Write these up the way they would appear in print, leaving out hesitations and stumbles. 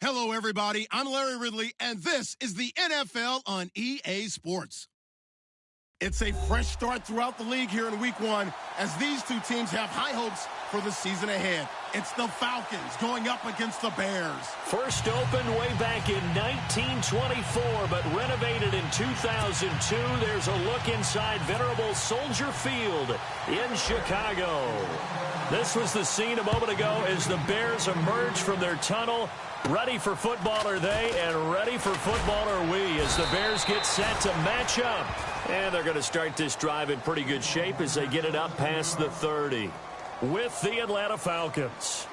Hello, everybody. I'm Larry Ridley, and this is the NFL on EA Sports. It's a fresh start throughout the league here in Week 1 as these two teams have high hopes for the season ahead. It's the Falcons going up against the Bears. First opened way back in 1924, but renovated in 2002. There's a look inside venerable Soldier Field in Chicago. This was the scene a moment ago as the Bears emerged from their tunnel. Ready for football are they, and ready for football are we as the Bears get set to match up. And they're going to start this drive in pretty good shape as they get it up past the 30 with the Atlanta Falcons.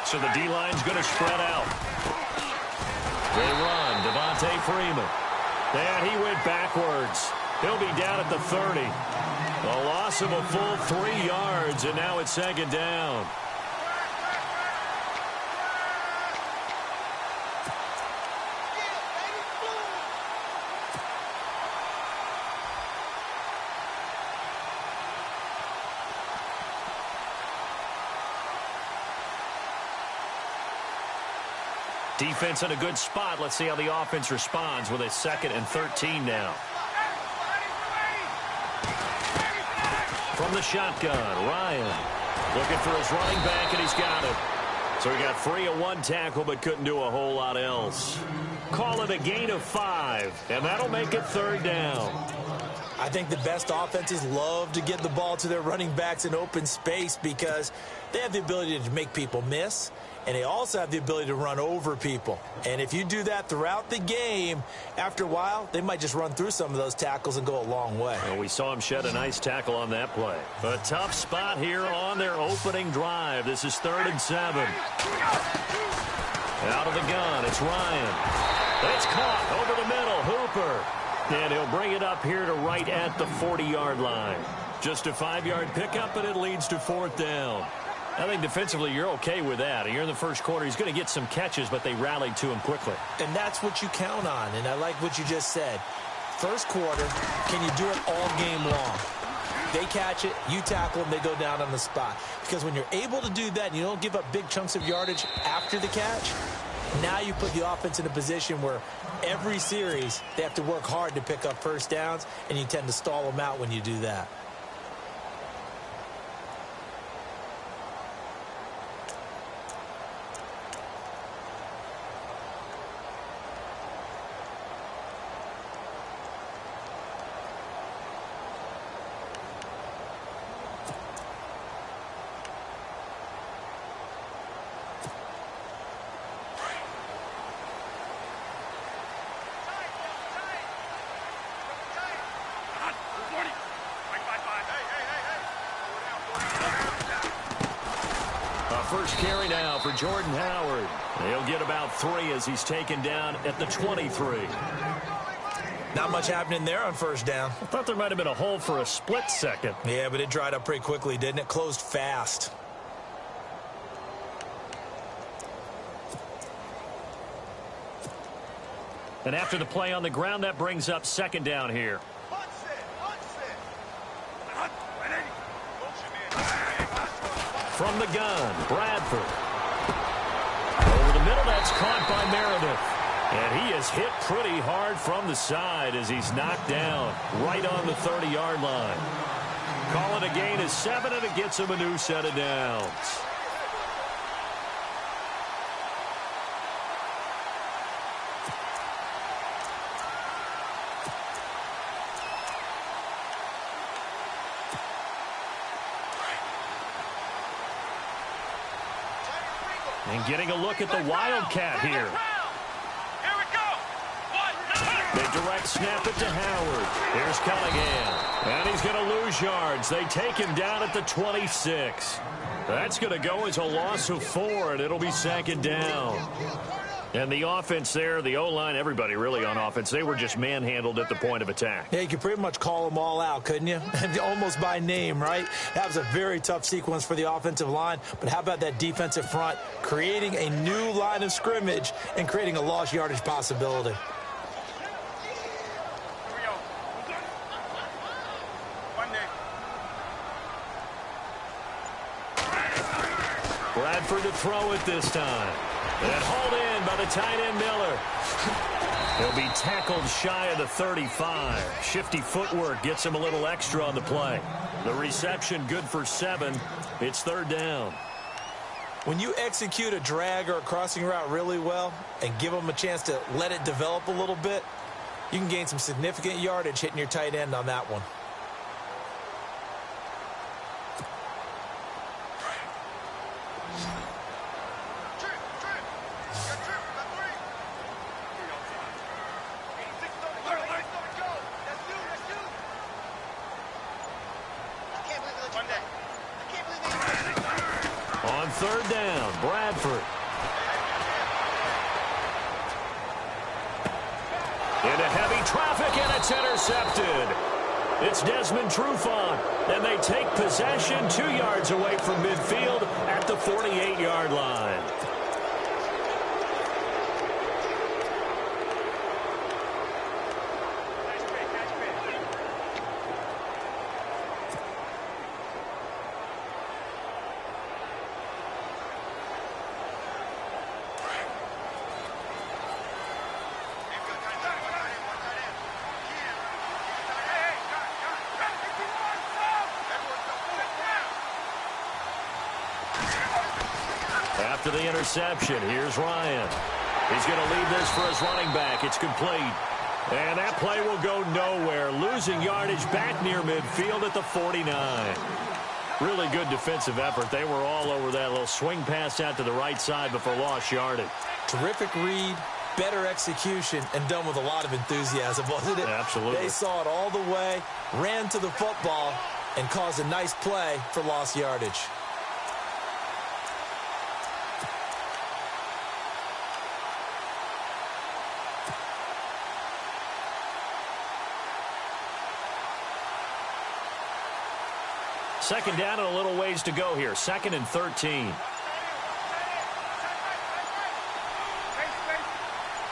So the D-line's going to spread out. They run. Devontae Freeman. And he went backwards. He'll be down at the 30. A loss of a full 3 yards, and now it's second down. Defense in a good spot. Let's see how the offense responds with a 2nd and 13 now. From the shotgun, Ryan looking for his running back, and he's got it. So he got free of 1 tackle, but couldn't do a whole lot else. Call it a gain of 5, and that'll make it 3rd down. I think the best offenses love to get the ball to their running backs in open space because they have the ability to make people miss, and they also have the ability to run over people. And if you do that throughout the game, after a while, they might just run through some of those tackles and go a long way. Well, we saw him shed a nice tackle on that play. A tough spot here on their opening drive. This is 3rd and 7. Out of the gun, it's Ryan. It's caught over the middle, Hooper. And he'll bring it up here to right at the 40-yard line. Just a 5-yard pickup, and it leads to 4th down. I think defensively you're okay with that. Here in the first quarter, he's going to get some catches, but they rallied to him quickly. And that's what you count on, and I like what you just said. First quarter, can you do it all game long? They catch it, you tackle them, they go down on the spot. Because when you're able to do that and you don't give up big chunks of yardage after the catch, now you put the offense in a position where every series they have to work hard to pick up first downs, and you tend to stall them out when you do that. First carry now for Jordan Howard. He'll get about 3 as he's taken down at the 23. Not much happening there on first down. I thought there might have been a hole for a split second. Yeah, but it dried up pretty quickly, didn't it? Closed fast. And after the play on the ground, that brings up 2nd down here. From the gun, Bradford. Over the middle, that's caught by Meredith. And he is hit pretty hard from the side as he's knocked down right on the 30-yard line. Call it a gain of 7, and it gets him a new set of downs. And getting a look at the Wildcat here. Here we go. 1, 2, They direct snap it to Howard. Here's Cunningham. And he's going to lose yards. They take him down at the 26. That's going to go as a loss of 4, and it'll be second down. And the offense there, the O-line, everybody really on offense, they were just manhandled at the point of attack. Yeah, you could pretty much call them all out, couldn't you? Almost by name, right? That was a very tough sequence for the offensive line. But how about that defensive front creating a new line of scrimmage and creating a lost yardage possibility? Bradford to throw it this time. And hauled in by the tight end Miller. He'll be tackled shy of the 35. Shifty footwork gets him a little extra on the play. The reception good for 7. It's third down. When you execute a drag or a crossing route really well and give them a chance to let it develop a little bit, you can gain some significant yardage hitting your tight end on that one. On third down, Bradford. Into heavy traffic, and it's intercepted. It's Desmond Trufant, and they take possession 2 yards away from midfield at the 48-yard line. After the interception, here's Ryan. He's going to leave this for his running back. It's complete. And that play will go nowhere. Losing yardage back near midfield at the 49. Really good defensive effort. They were all over that little swing pass out to the right side before lost yardage. Terrific read, better execution, and done with a lot of enthusiasm, wasn't it? Absolutely. They saw it all the way, ran to the football, and caused a nice play for lost yardage. Second down and a little ways to go here. 2nd and 13.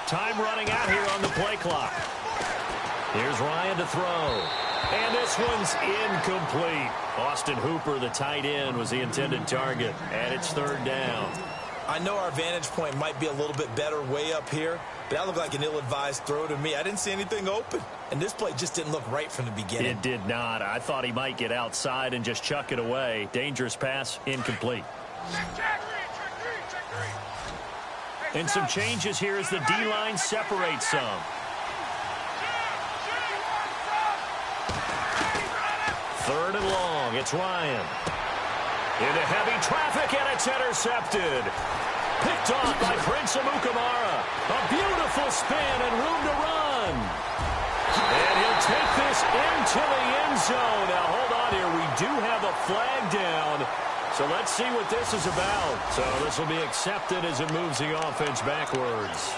Time running out here on the play clock. Here's Ryan to throw. And this one's incomplete. Austin Hooper, the tight end, was the intended target. And it's third down. I know our vantage point might be a little bit better way up here, but that looked like an ill-advised throw to me. I didn't see anything open, and this play just didn't look right from the beginning. It did not. I thought he might get outside and just chuck it away. Dangerous pass, incomplete. And some changes here as the D-line separates some. Third and long. It's Ryan. Into heavy traffic, and it's intercepted. Picked off by Prince Amukamara. A beautiful spin and room to run. And he'll take this into the end zone. Now, hold on here. We do have a flag down. So let's see what this is about. So this will be accepted as it moves the offense backwards.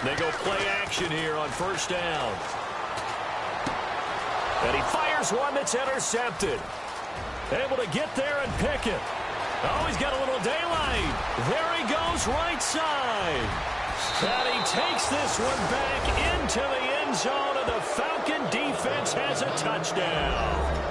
They go play action here on first down. And he fires one that's intercepted. Able to get there and pick it. Oh, he's got a little daylight. There he goes, right side. And he takes this one back into the end zone, and the Falcon defense has a touchdown.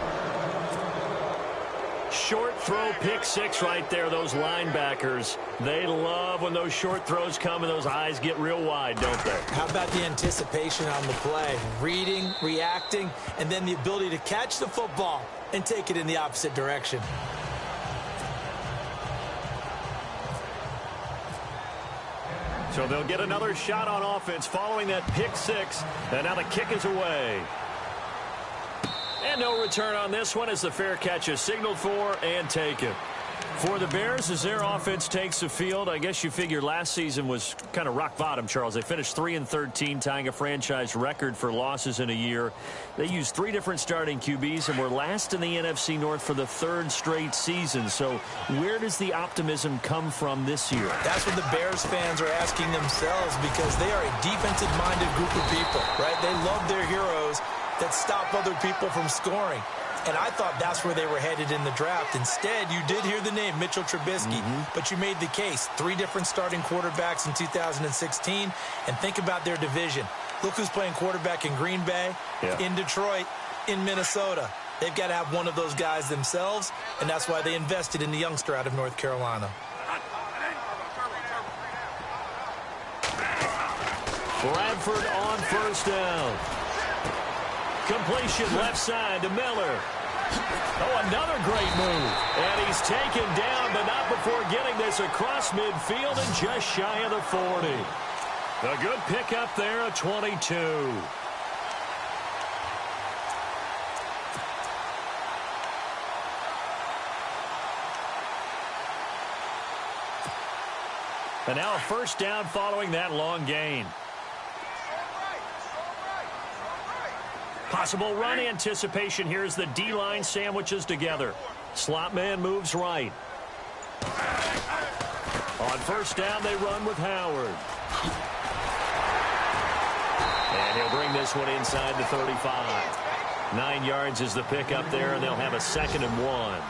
Short throw, pick six right there. Those linebackers, they love when those short throws come and those eyes get real wide, don't they? How about the anticipation on the play? Reading, reacting, and then the ability to catch the football and take it in the opposite direction. So they'll get another shot on offense following that pick six. And now the kick is away. And no return on this one as the fair catch is signaled for and taken. For the Bears, as their offense takes the field, I guess you figure last season was kind of rock bottom, Charles. They finished 3-13, tying a franchise record for losses in a year. They used 3 different starting QBs and were last in the NFC North for the 3rd straight season. So where does the optimism come from this year? That's what the Bears fans are asking themselves, because they are a defensive-minded group of people, right? They love their heroes that stop other people from scoring. And I thought that's where they were headed in the draft. Instead, you did hear the name Mitchell Trubisky, but you made the case. 3 different starting quarterbacks in 2016. And think about their division. Look who's playing quarterback in Green Bay, in Detroit, in Minnesota. They've got to have one of those guys themselves, and that's why they invested in the youngster out of North Carolina. Bradford on first down. Completion left side to Miller. Oh, another great move. And he's taken down, but not before getting this across midfield and just shy of the 40. A good pickup there, a 22. And now a first down following that long gain. Possible run anticipation here as the D-line sandwiches together. Slot man moves right. On first down, they run with Howard. And he'll bring this one inside the 35. 9 yards is the pickup there, and they'll have a 2nd and 1.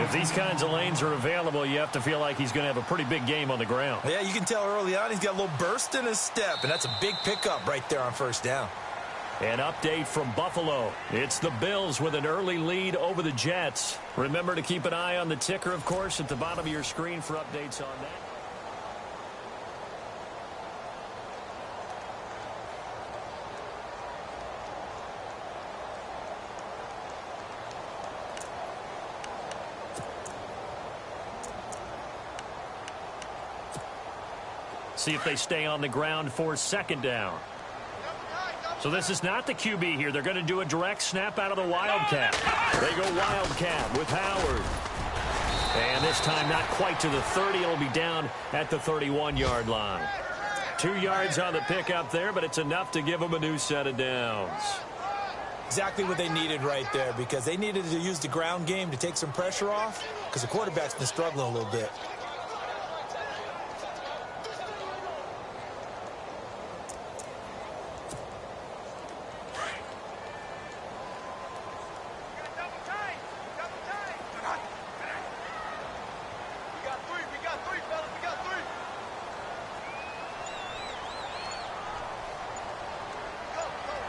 If these kinds of lanes are available, you have to feel like he's going to have a pretty big game on the ground. Yeah, you can tell early on he's got a little burst in his step, and that's a big pickup right there on first down. An update from Buffalo. It's the Bills with an early lead over the Jets. Remember to keep an eye on the ticker, of course, at the bottom of your screen for updates on that. See if they stay on the ground for 2nd down. So this is not the QB here. They're going to do a direct snap out of the Wildcat. They go Wildcat with Howard. And this time not quite to the 30. It'll be down at the 31-yard line. 2 yards on the pickup there, but it's enough to give them a new set of downs. Exactly what they needed right there, because they needed to use the ground game to take some pressure off, because the quarterback's been struggling a little bit.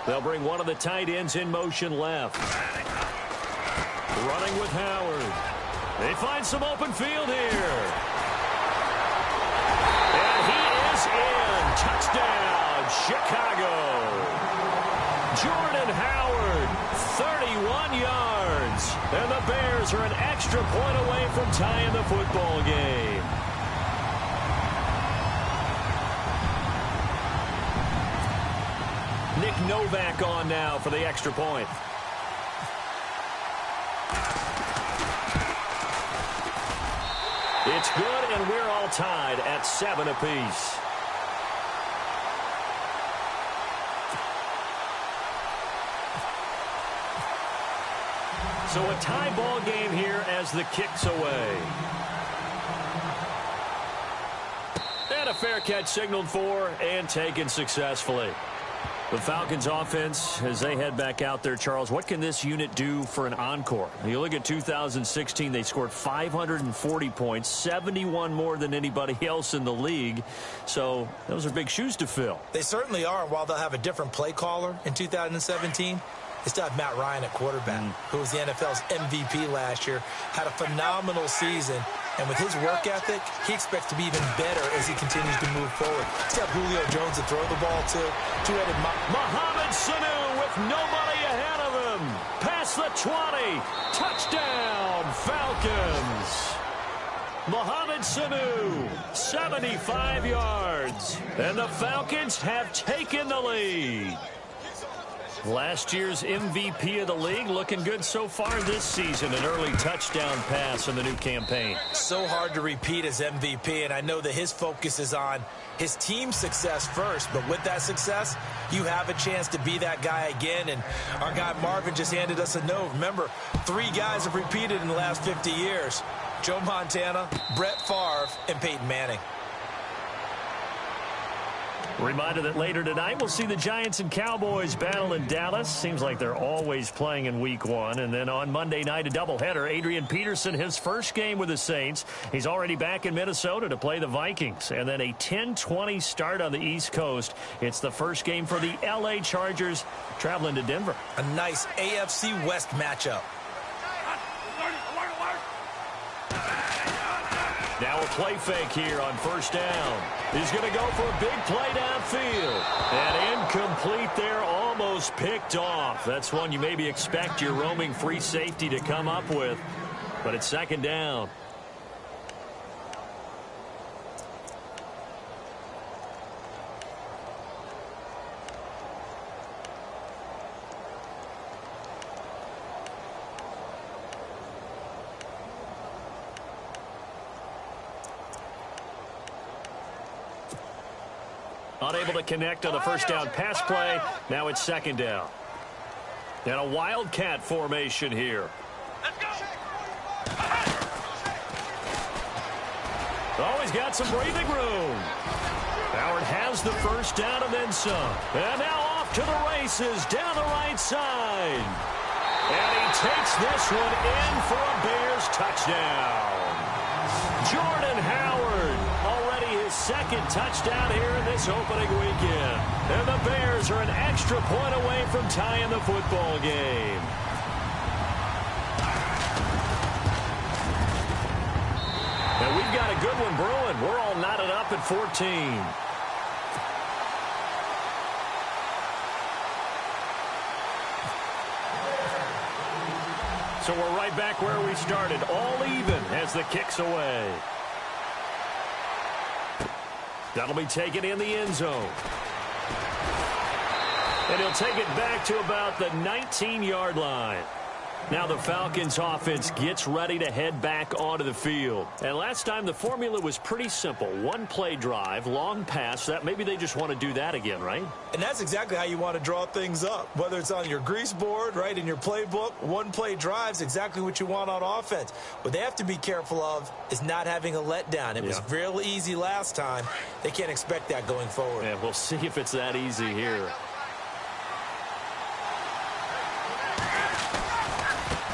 They'll bring one of the tight ends in motion left. Running with Howard. They find some open field here. And he is in. Touchdown, Chicago. Jordan Howard, 31 yards. And the Bears are an extra point away from tying the football game. Nick Novak on now for the extra point. It's good, and we're all tied at 7 apiece. So a tie ball game here as the kick's away. And a fair catch signaled for and taken successfully. The Falcons offense, as they head back out there, Charles, what can this unit do for an encore? You look at 2016, they scored 540 points, 71 more than anybody else in the league. So those are big shoes to fill. They certainly are. While they'll have a different play caller in 2017, they still have Matt Ryan at quarterback, who was the NFL's MVP last year, had a phenomenal season. And with his work ethic, he expects to be even better as he continues to move forward. He's got Julio Jones to throw the ball to. Two-headed Mohamed Sanu with nobody ahead of him. Past the 20. Touchdown, Falcons. Mohamed Sanu, 75 yards. And the Falcons have taken the lead. Last year's MVP of the league, looking good so far this season. An early touchdown pass in the new campaign. So hard to repeat as MVP, and I know that his focus is on his team's success first, but with that success, you have a chance to be that guy again, and our guy Marvin just handed us a note. Remember, 3 guys have repeated in the last 50 years. Joe Montana, Brett Favre, and Peyton Manning. Reminder that later tonight we'll see the Giants and Cowboys battle in Dallas. Seems like they're always playing in week 1. And then on Monday night, a doubleheader. Adrian Peterson, his first game with the Saints. He's already back in Minnesota to play the Vikings. And then a 10:20 start on the East Coast. It's the first game for the L.A. Chargers traveling to Denver. A nice AFC West matchup. Now a play fake here on first down. He's going to go for a big play downfield. And incomplete there, almost picked off. That's one you maybe expect your roaming free safety to come up with. But it's second down. Unable to connect on the first down pass play. Now it's second down. And a wildcat formation here. Oh, he's got some breathing room. Howard has the first down and then some. And now off to the races down the right side. And he takes this one in for a Bears touchdown. Jordan Howard, already his second touchdown here in this opening weekend. And the Bears are an extra point away from tying the football game. And we've got a good one brewing. We're all knotted up at 14. So we're right back where we started, all even as the kick's away. That'll be taken in the end zone. And he'll take it back to about the 19-yard line. Now the Falcons offense gets ready to head back onto the field. And last time the formula was pretty simple. One play drive, long pass. That maybe they just want to do that again, right? And that's exactly how you want to draw things up. Whether it's on your grease board, right, in your playbook, one play drive's exactly what you want on offense. What they have to be careful of is not having a letdown. It was real easy last time. They can't expect that going forward. Yeah, we'll see if it's that easy here.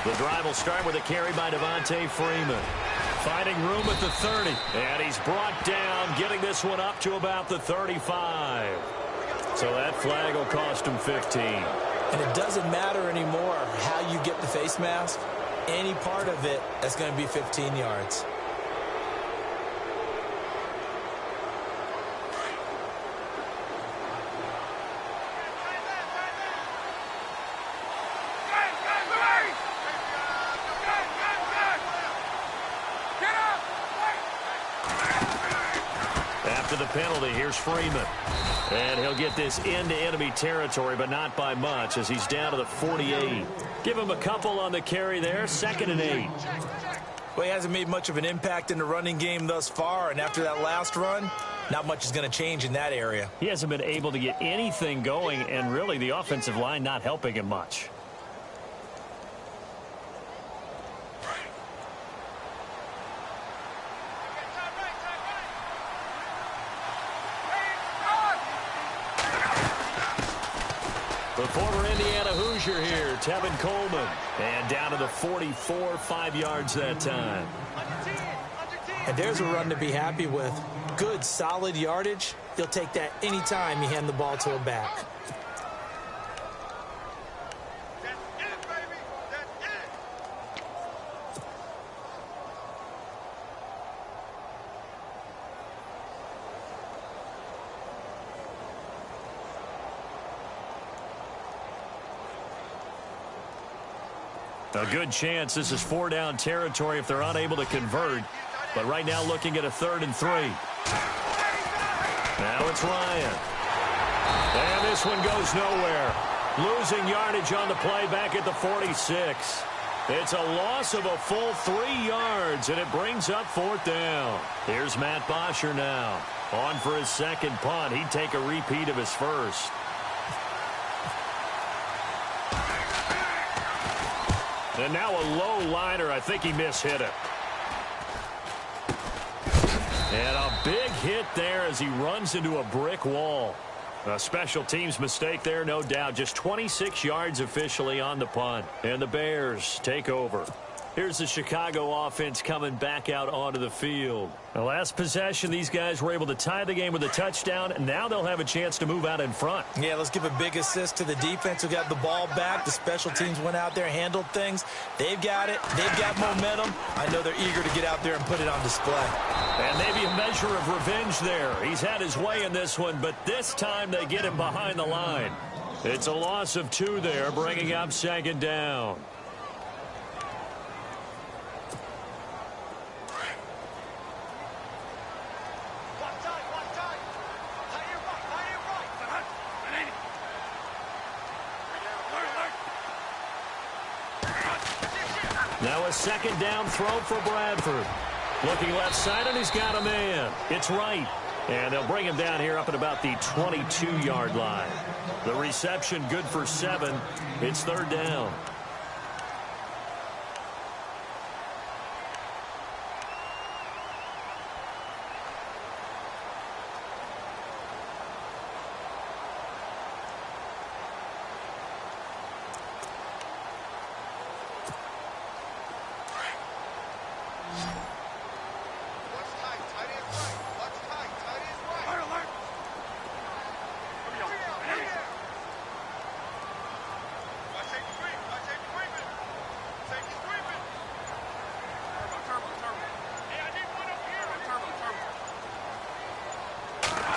The drive will start with a carry by Devontae Freeman. Finding room at the 30. And he's brought down, getting this one up to about the 35. So that flag will cost him 15. And it doesn't matter anymore how you get the face mask. Any part of it, that's going to be 15 yards. After the penalty, here's Freeman. And he'll get this into enemy territory, but not by much as he's down to the 48. Give him a couple on the carry there, 2nd and 8. Well, he hasn't made much of an impact in the running game thus far, and after that last run, not much is going to change in that area. He hasn't been able to get anything going, and really the offensive line not helping him much. The former Indiana Hoosier here, Tevin Coleman. And down to the 44, 5 yards that time. And there's a run to be happy with. Good, solid yardage. You'll take that anytime you hand the ball to a back. A good chance this is 4-down territory if they're unable to convert. But right now looking at a 3rd and 3. Now it's Ryan. And this one goes nowhere. Losing yardage on the play back at the 46. It's a loss of a full 3 yards, and it brings up 4th down. Here's Matt Bosher now. On for his 2nd punt. He'd take a repeat of his 1st. And now a low liner. I think he mishit it. And a big hit there as he runs into a brick wall. A special teams mistake there, no doubt. Just 26 yards officially on the punt. And the Bears take over. Here's the Chicago offense coming back out onto the field. The last possession, these guys were able to tie the game with a touchdown, and now they'll have a chance to move out in front. Yeah, let's give a big assist to the defense who got the ball back. The special teams went out there, handled things. They've got it. They've got momentum. I know they're eager to get out there and put it on display. And maybe a measure of revenge there. He's had his way in this one, but this time they get him behind the line. It's a loss of 2 there, bringing up 2nd down. Now a 2nd down throw for Bradford. Looking left side, and he's got a man. It's right. And they'll bring him down here up at about the 22-yard line. The reception good for 7. It's 3rd down.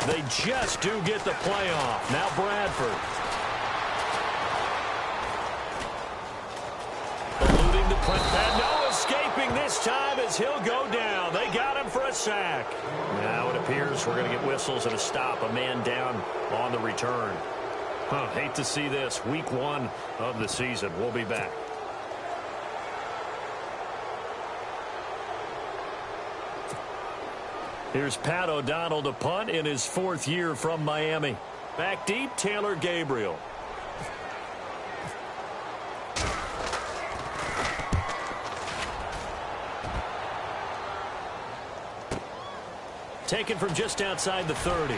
They just do get the play off. Now Bradford. Eluding the press. And no escaping this time as he'll go down. They got him for a sack. Now it appears we're going to get whistles and a stop. A man down on the return. Hate to see this. Week 1 of the season. We'll be back. Here's Pat O'Donnell to punt in his 4th year from Miami. Back deep, Taylor Gabriel. Taken from just outside the 30.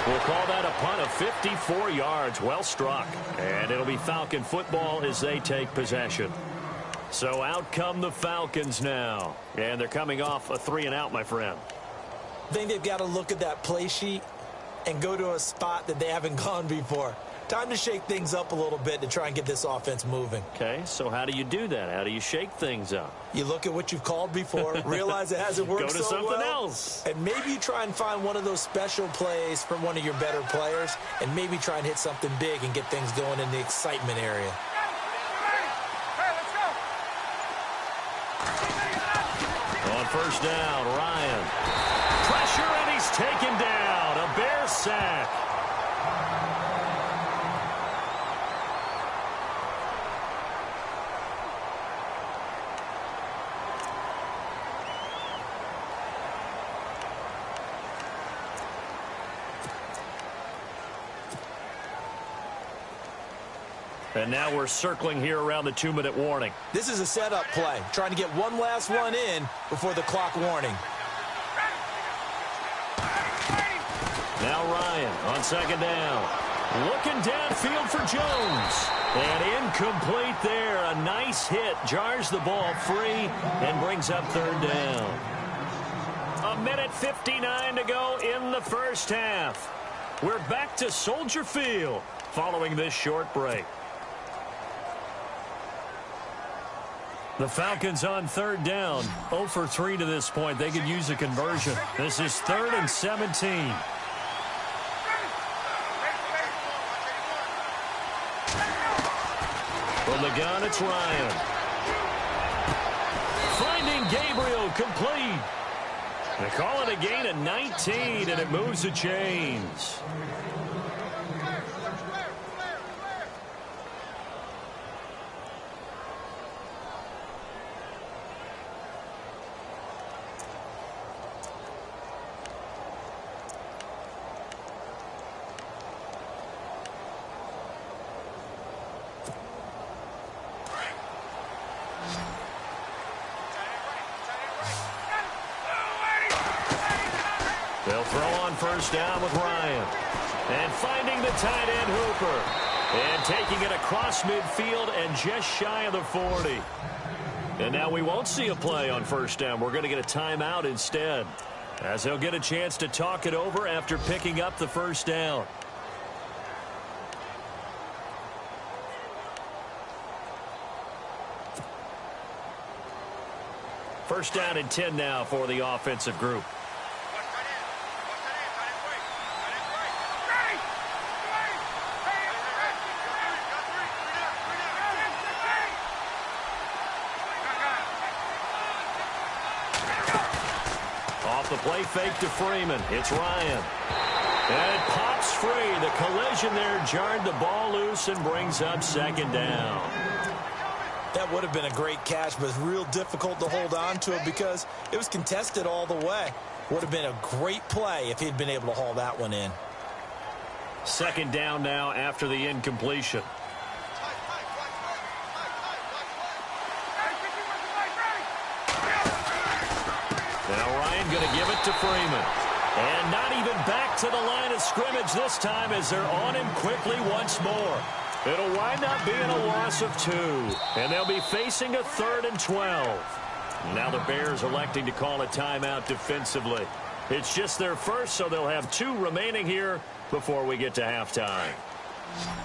We'll call that a punt of 54 yards. Well struck. And it'll be Falcon football as they take possession. So out come the Falcons now. And they're coming off a 3-and-out, my friend. I think they've got to look at that play sheet and go to a spot that they haven't gone before. Time to shake things up a little bit to try and get this offense moving. Okay, so how do you do that? How do you shake things up? You look at what you've called before, realize it hasn't worked so well. Go to something else. And maybe you try and find one of those special plays from one of your better players, and maybe try and hit something big and get things going in the excitement area. On 1st down, Ryan. Pressure, and he's taken down. A Bear sack. And now we're circling here around the 2-minute warning. This is a setup play, trying to get one last one in before the clock warning. Now Ryan on 2nd down. Looking downfield for Jones. And incomplete there. A nice hit. Jars the ball free and brings up 3rd down. 1:59 to go in the first half. We're back to Soldier Field following this short break. The Falcons on 3rd down. 0 for 3 to this point. They could use a conversion. This is 3rd and 17. From the gun, it's Ryan. Finding Gabriel complete. They call it a gain of 19, and it moves the chains. They'll throw on first down with Ryan. And finding the tight end Hooper. And taking it across midfield and just shy of the 40. And now we won't see a play on first down. We're going to get a timeout instead, as they'll get a chance to talk it over after picking up the first down. First down and 10 now for the offensive group. Off the play fake to Freeman. It's Ryan. And it pops free. The collision there jarred the ball loose and brings up second down. That would have been a great catch, but it's real difficult to hold on to it because it was contested all the way. Would have been a great play if he'd been able to haul that one in. Second down now after the incompletion. Now Ryan going to give it to Freeman. And not even back to the line of scrimmage this time as they're on him quickly once more. It'll wind up being a loss of 2. And they'll be facing a 3rd and 12. Now the Bears electing to call a timeout defensively. It's just their first, so they'll have 2 remaining here before we get to halftime.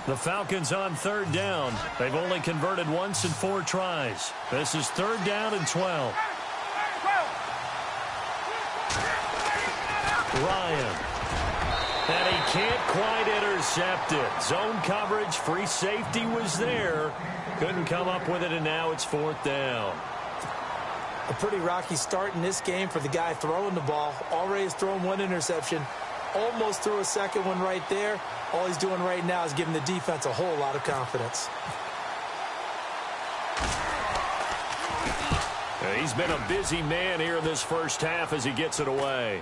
The Falcons on 3rd down. They've only converted once in 4 tries. This is 3rd down and 12. Ryan. And he can't quite intercept it. Zone coverage, free safety was there. Couldn't come up with it, and now it's 4th down. A pretty rocky start in this game for the guy throwing the ball. Already has thrown 1 interception. Almost threw a second one right there. All he's doing right now is giving the defense a whole lot of confidence. He's been a busy man here in this first half as he gets it away.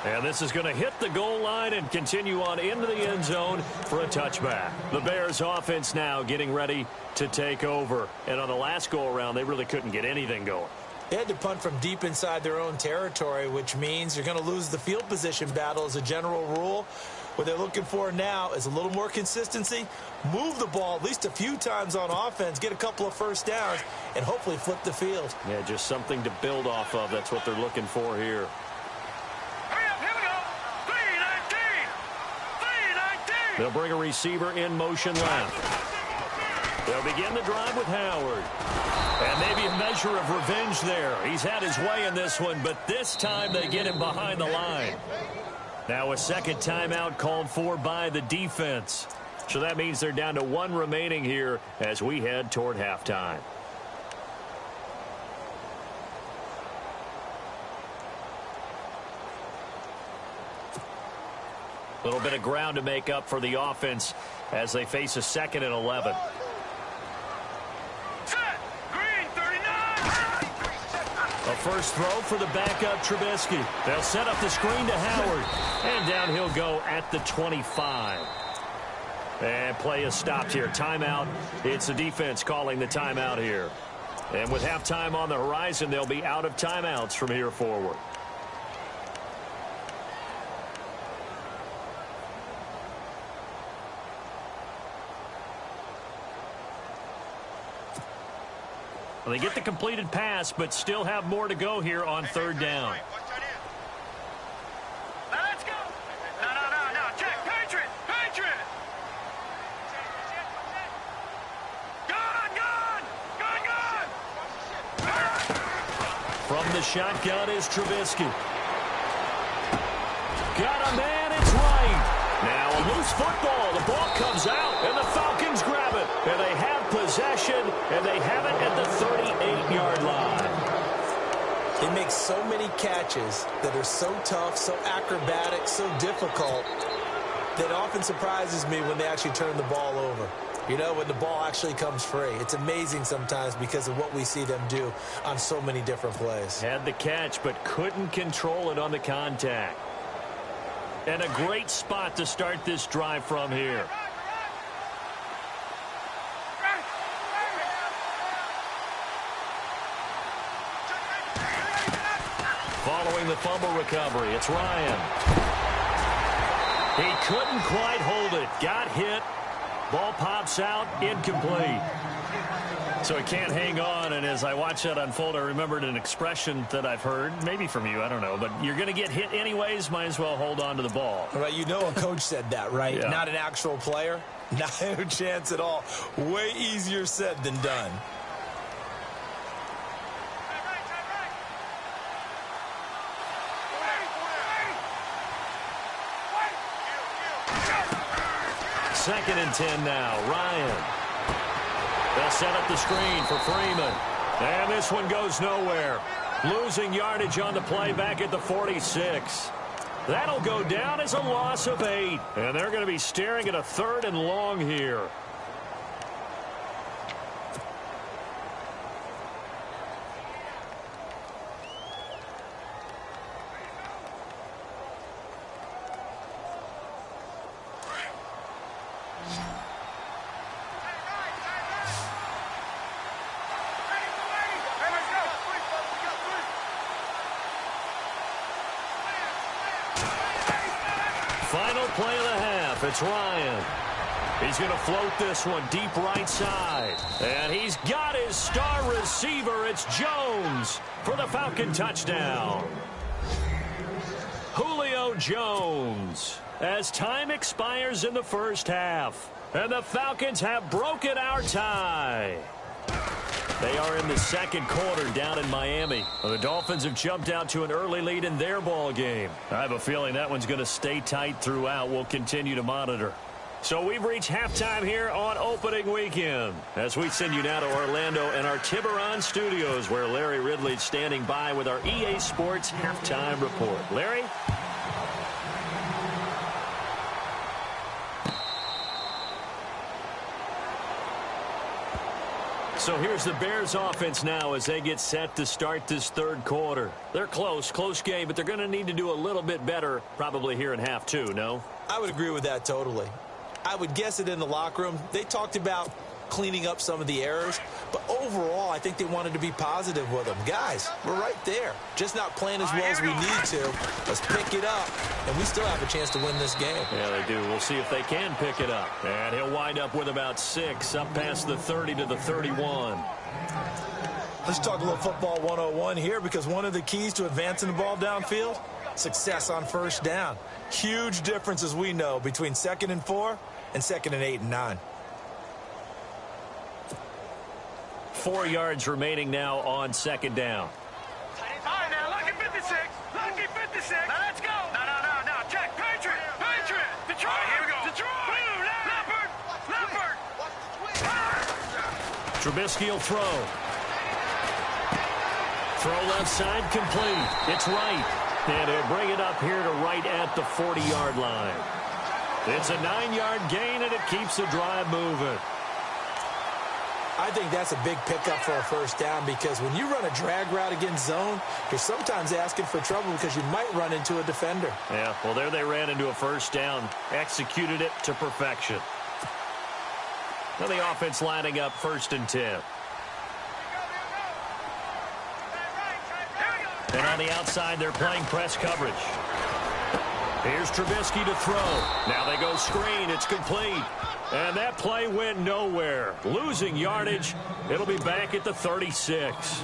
And this is going to hit the goal line and continue on into the end zone for a touchback. The Bears offense now getting ready to take over. And on the last go-around, they really couldn't get anything going. They had to punt from deep inside their own territory, which means you're going to lose the field position battle as a general rule. What they're looking for now is a little more consistency, move the ball at least a few times on offense, get a couple of first downs, and hopefully flip the field. Yeah, just something to build off of. That's what they're looking for here. They'll bring a receiver in motion left. They'll begin the drive with Howard. And maybe a measure of revenge there. He's had his way in this one, but this time they get him behind the line. Now a second timeout called for by the defense. So that means they're down to 1 remaining here as we head toward halftime. A little bit of ground to make up for the offense as they face a 2nd and 11. A first throw for the backup Trubisky. They'll set up the screen to Howard. And down he'll go at the 25. And play is stopped here. Timeout. It's the defense calling the timeout here. And with halftime on the horizon, they'll be out of timeouts from here forward. Well, they get the completed pass, but still have more to go here on 3rd down. Let's go. No. Check. Patriot. Gone. From the shotgun is Trubisky. Got a man. It's right. Now a loose football. The ball comes out, and the Falcons grab it. And they have possession possession, and they have it at the 38-yard line. He makes so many catches that are so tough, so acrobatic, so difficult, that often surprises me when they actually turn the ball over. You know, when the ball actually comes free. It's amazing sometimes because of what we see them do on so many different plays. Had the catch, but couldn't control it on the contact. And a great spot to start this drive from here. Following the fumble recovery, it's Ryan. He couldn't quite hold it. Got hit. Ball pops out, incomplete. So he can't hang on, and as I watch that unfold, I remembered an expression that I've heard, maybe from you, I don't know, but you're going to get hit anyways, might as well hold on to the ball. All right, you know a coach said that, right? Yeah. Not an actual player. Not a chance at all. Way easier said than done. Second and 10 now. Ryan. They'll set up the screen for Freeman. And this one goes nowhere. Losing yardage on the play back at the 46. That'll go down as a loss of 8. And they're going to be staring at a 3rd and long here. Final play of the half. It's Ryan. He's going to float this one deep right side. And he's got his star receiver. It's Jones for the Falcon touchdown. Julio Jones. As time expires in the first half. And the Falcons have broken our tie. They are in the second quarter down in Miami. The Dolphins have jumped out to an early lead in their ball game. I have a feeling that one's going to stay tight throughout. We'll continue to monitor. So we've reached halftime here on opening weekend as we send you now to Orlando and our Tiburon studios where Larry Ridley's standing by with our EA Sports halftime report. Larry? So here's the Bears offense now as they get set to start this third quarter. They're close game, but they're going to need to do a little bit better probably here in half two, no? I would agree with that totally. I would guess it in the locker room. They talked about cleaning up some of the errors, but overall I think they wanted to be positive with them. Guys, we're right there. Just not playing as well as we need to. Let's pick it up, and we still have a chance to win this game. Yeah, they do. We'll see if they can pick it up. And he'll wind up with about 6 up past the 30 to the 31. Let's talk a little football 101 here because one of the keys to advancing the ball downfield, success on first down. Huge difference, as we know, between 2nd and 4 and 2nd and 8 and 9. 4 yards remaining now on second down. All right, now, lucky 56. Lucky 56. Now, let's go. No. Check. Patriot. Detroit. Right, here we go. Detroit. Leopard. Trubisky will throw. Throw left side complete. It's right. And he'll bring it up here to right at the 40-yard line. It's a 9-yard gain, and it keeps the drive moving. I think that's a big pickup for a first down because when you run a drag route against zone, you're sometimes asking for trouble because you might run into a defender. Yeah, well, there they ran into a first down, executed it to perfection. Now the offense lining up 1st and 10. And on the outside, they're playing press coverage. Here's Trubisky to throw. Now they go screen. It's complete. And that play went nowhere. Losing yardage. It'll be back at the 36.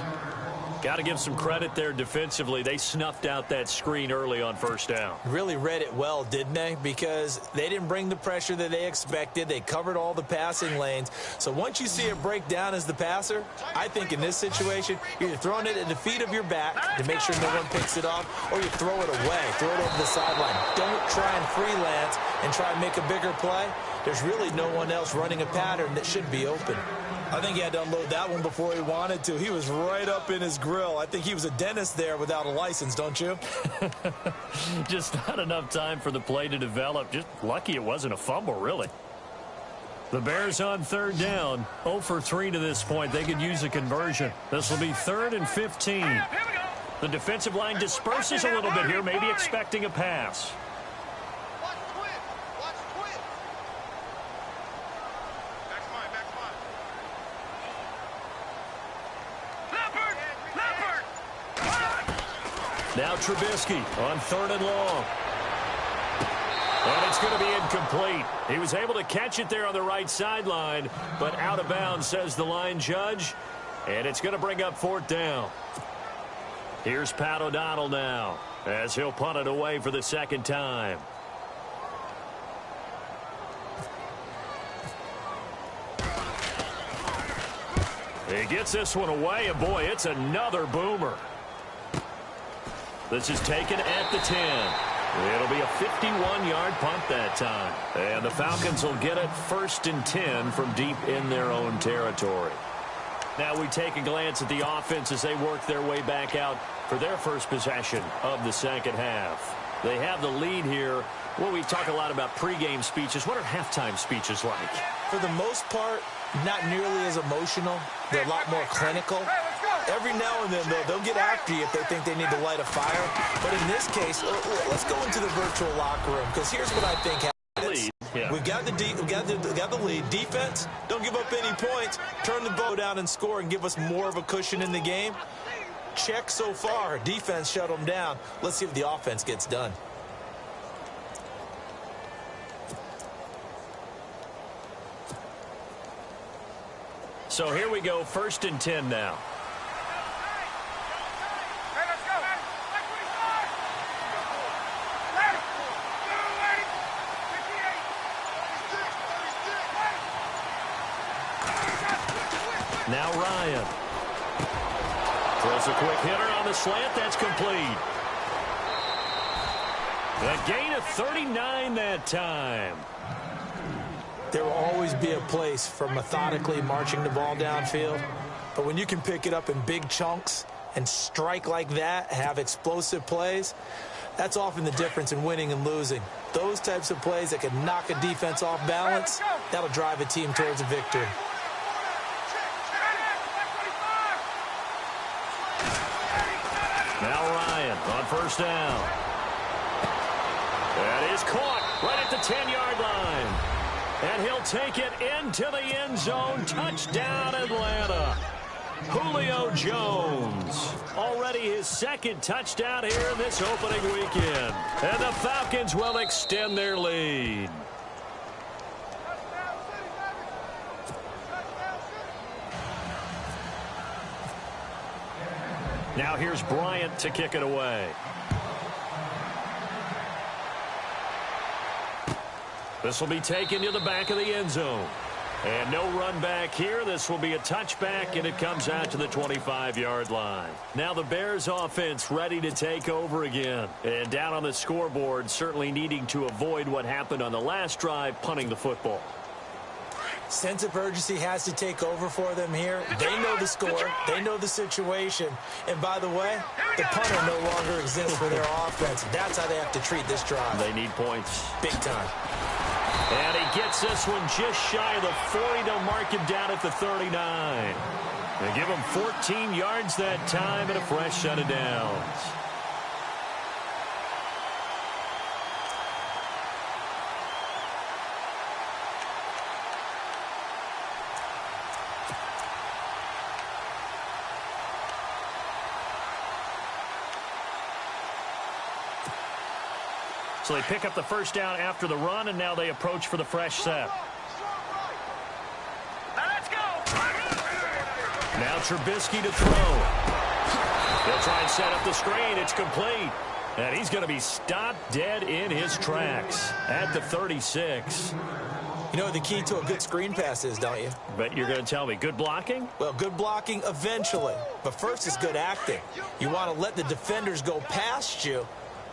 Got to give some credit there defensively. They snuffed out that screen early on first down. Really read it well, didn't they? Because they didn't bring the pressure that they expected. They covered all the passing lanes. So once you see it break down as the passer, I think in this situation, you're either throwing it at the feet of your back to make sure no one picks it off, or you throw it away, throw it over the sideline. Don't try and freelance and try and make a bigger play. There's really no one else running a pattern that should be open. I think he had to unload that one before he wanted to. He was right up in his grill. I think he was a dentist there without a license, don't you? Just not enough time for the play to develop. Just lucky it wasn't a fumble, really. The Bears on third down. 0 for 3 to this point. They could use a conversion. This will be 3rd and 15. The defensive line disperses a little bit here, maybe expecting a pass. Now Trubisky on 3rd and long. And it's going to be incomplete. He was able to catch it there on the right sideline, but out of bounds, says the line judge. And it's going to bring up 4th down. Here's Pat O'Donnell now, as he'll punt it away for the 2nd time. He gets this one away, and boy, it's another boomer. This is taken at the 10. It'll be a 51-yard punt that time. And the Falcons will get it 1st and 10 from deep in their own territory. Now we take a glance at the offense as they work their way back out for their first possession of the 2nd half. They have the lead here. Well, we talk a lot about pregame speeches. What are halftime speeches like? For the most part, not nearly as emotional. They're a lot more clinical. Every now and then, though, they'll get after you if they think they need to light a fire. But in this case, let's go into the virtual locker room, because here's what I think happens. Yeah. We've got the lead. Defense, don't give up any points. Turn the ball down and score and give us more of a cushion in the game. Check so far. Defense shut them down. Let's see if the offense gets done. So here we go, 1st and 10 now. Now Ryan. Throws a quick hitter on the slant. That's complete. A gain of 39 that time. There will always be a place for methodically marching the ball downfield. But when you can pick it up in big chunks and strike like that, have explosive plays, that's often the difference in winning and losing. Those types of plays that can knock a defense off balance, that'll drive a team towards a victory. Now Ryan on 1st down. That is caught right at the 10-yard line. And he'll take it into the end zone. Touchdown, Atlanta. Julio Jones. Already his 2nd touchdown here in this opening weekend. And the Falcons will extend their lead. Now here's Bryant to kick it away. This will be taken to the back of the end zone. And no run back here. This will be a touchback, and it comes out to the 25-yard line. Now the Bears offense ready to take over again. And down on the scoreboard, certainly needing to avoid what happened on the last drive, punting the football. Sense of urgency has to take over for them here. They know the score. They know the situation. And by the way, the punter no longer exists for their offense. That's how they have to treat this drive. They need points. Big time. And he gets this one just shy of the 40. They'll mark him down at the 39. They give him 14 yards that time and a fresh set of downs. So they pick up the 1st down after the run, and now they approach for the fresh set. Let's go. Now Trubisky to throw. They'll try and set up the screen. It's complete. And he's going to be stopped dead in his tracks at the 36. You know what the key to a good screen pass is, don't you? But you're going to tell me, good blocking? Well, good blocking eventually. But first is good acting. You want to let the defenders go past you,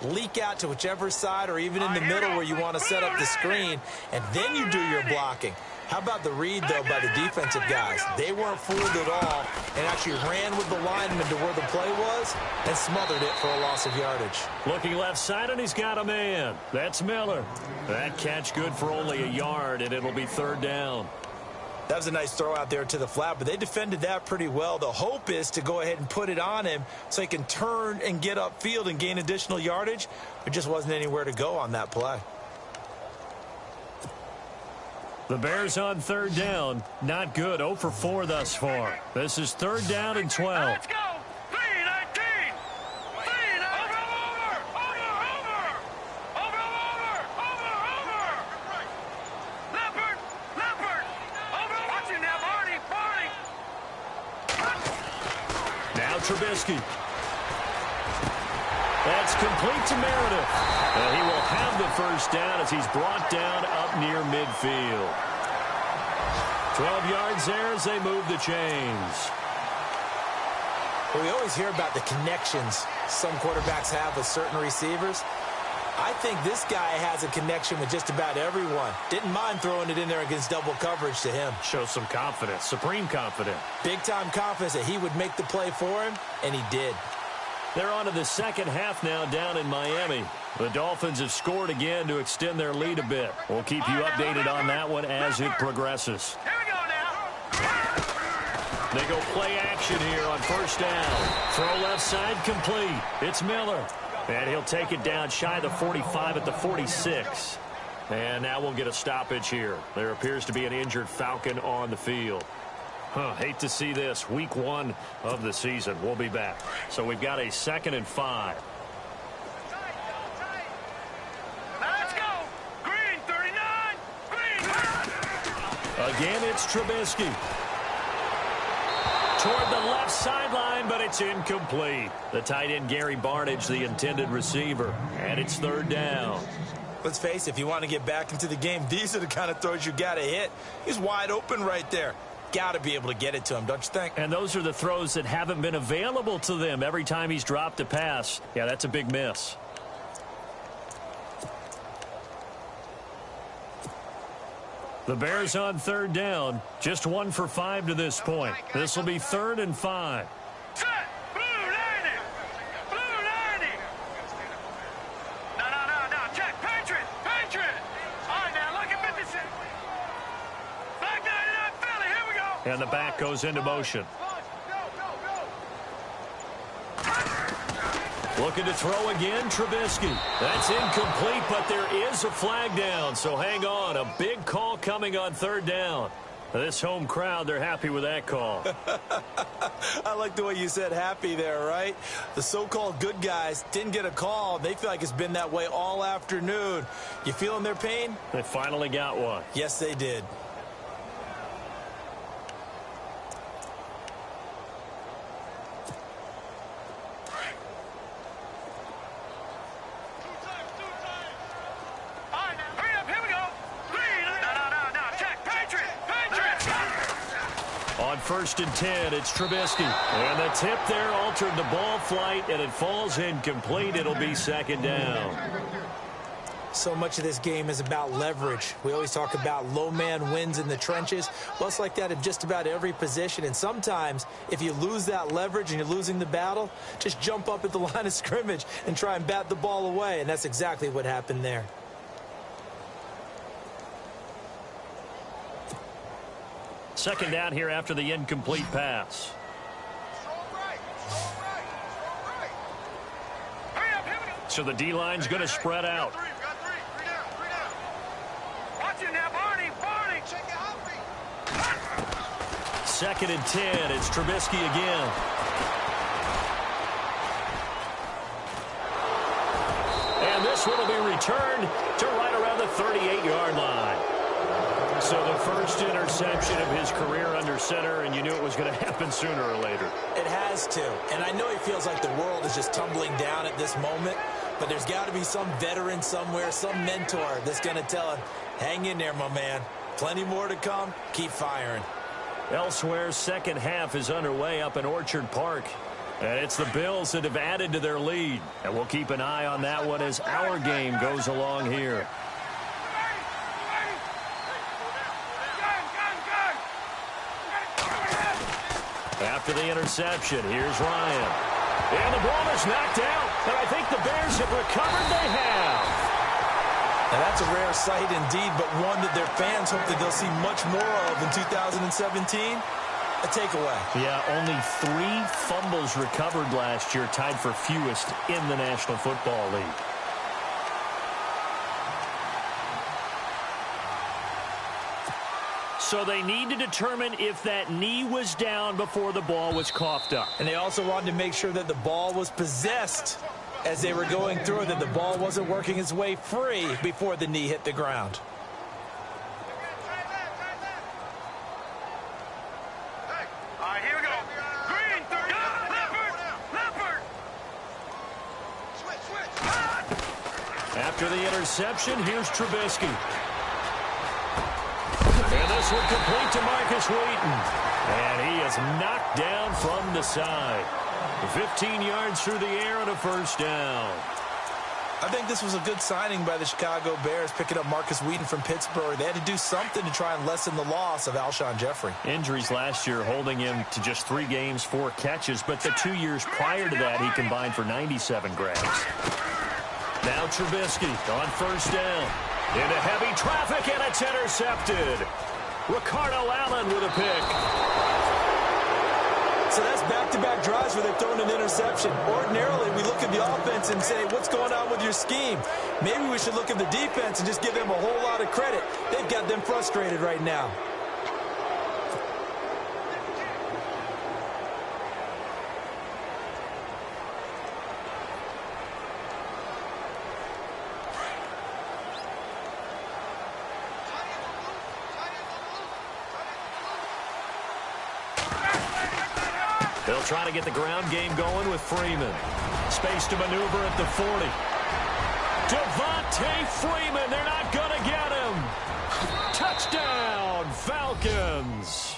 leak out to whichever side or even in the middle where you want to set up the screen, and then you do your blocking. How about the read, though, by the defensive guys? They weren't fooled at all and actually ran with the lineman to where the play was and smothered it for a loss of yardage. Looking left side, and he's got a man. That's Miller. That catch good for only a yard, and it'll be third down. That was a nice throw out there to the flat, but they defended that pretty well. The hope is to go ahead and put it on him so he can turn and get upfield and gain additional yardage. There just wasn't anywhere to go on that play. The Bears on third down. Not good. 0 for 4 thus far. This is third down and 12. Let's go. 3-19. 3-19. Over. Leopard. Over. Watch it now, Barney. Now Trubisky. That's complete to Meredith. And he will have the first down as he's brought down up near midfield. 12 yards there as they move the chains. Well, we always hear about the connections some quarterbacks have with certain receivers. I think this guy has a connection with just about everyone. Didn't mind throwing it in there against double coverage to him. Shows some confidence, supreme confidence. Big-time confidence that he would make the play for him, and he did. They're on to the second half now down in Miami. The Dolphins have scored again to extend their lead a bit. We'll keep you updated on that one as it progresses. Here we go now. They go play action here on first down. Throw left side complete. It's Miller. And he'll take it down shy of the 45 at the 46. And now we'll get a stoppage here. There appears to be an injured Falcon on the field. Hate to see this. Week 1 of the season. We'll be back. So we've got a 2nd and 5. Let's go. Green, 39. Green. Again, it's Trubisky. Toward the left sideline, but it's incomplete. The tight end, Gary Barnidge, the intended receiver. And it's third down. Let's face it, if you want to get back into the game, these are the kind of throws you got to hit. He's wide open right there. Got to be able to get it to him, don't you think? And those are the throws that haven't been available to them every time he's dropped a pass. Yeah, that's a big miss. The Bears on third down. Just 1 for 5 to this point. This will be 3rd and 5. Set. Blue 90. No. Check. Patriot. All right, now, look at 56. Black 99 Philly. Here we go. And the back goes into motion. Looking to throw again, Trubisky. That's incomplete, but there is a flag down, so hang on. A big call coming on third down. This home crowd, they're happy with that call. I like the way you said happy there, right? The so-called good guys didn't get a call. They feel like it's been that way all afternoon. You feeling their pain? They finally got one. Yes, they did. On 1st and 10, it's Trubisky. And the tip there altered the ball flight, and it falls incomplete. It'll be 2nd down. So much of this game is about leverage. We always talk about low man wins in the trenches. Well, it's like that in just about every position. And sometimes, if you lose that leverage and you're losing the battle, just jump up at the line of scrimmage and try and bat the ball away. And that's exactly what happened there. Second down here after the incomplete pass. So the D-line's going to spread out. Watch it now, Barney. 2nd and 10. It's Trubisky again. And this one will be returned to right around the 38-yard line. So the first interception of his career under center, and you knew it was going to happen sooner or later. It has to. And I know he feels like the world is just tumbling down at this moment, but there's got to be some veteran somewhere, some mentor that's going to tell him, hang in there, my man. Plenty more to come. Keep firing. Elsewhere, second half is underway up in Orchard Park. And it's the Bills that have added to their lead. And we'll keep an eye on that one as our game goes along here. After the interception, here's Ryan. And the ball is knocked out. And I think the Bears have recovered. They have. Now that's a rare sight indeed, but one that their fans hope that they'll see much more of in 2017. A takeaway. Yeah, only 3 fumbles recovered last year, tied for fewest in the National Football League. So they need to determine if that knee was down before the ball was coughed up. And they also wanted to make sure that the ball was possessed as they were going through it, that the ball wasn't working its way free before the knee hit the ground. After the interception, here's Trubisky. And this one complete to Marcus Wheaton. And he is knocked down from the side. 15 yards through the air and a first down. I think this was a good signing by the Chicago Bears, picking up Marcus Wheaton from Pittsburgh. They had to do something to try and lessen the loss of Alshon Jeffrey. Injuries last year holding him to just 3 games, 4 catches. But the 2 years prior to that, he combined for 97 grabs. Now Trubisky on first down. Into heavy traffic, and it's intercepted. Ricardo Allen with a pick. So that's back-to-back drives where they've thrown an interception. Ordinarily, we look at the offense and say, what's going on with your scheme? Maybe we should look at the defense and just give them a whole lot of credit. They've got them frustrated right now. They'll try to get the ground game going with Freeman. Space to maneuver at the 40. Devontae Freeman, they're not going to get him. Touchdown, Falcons.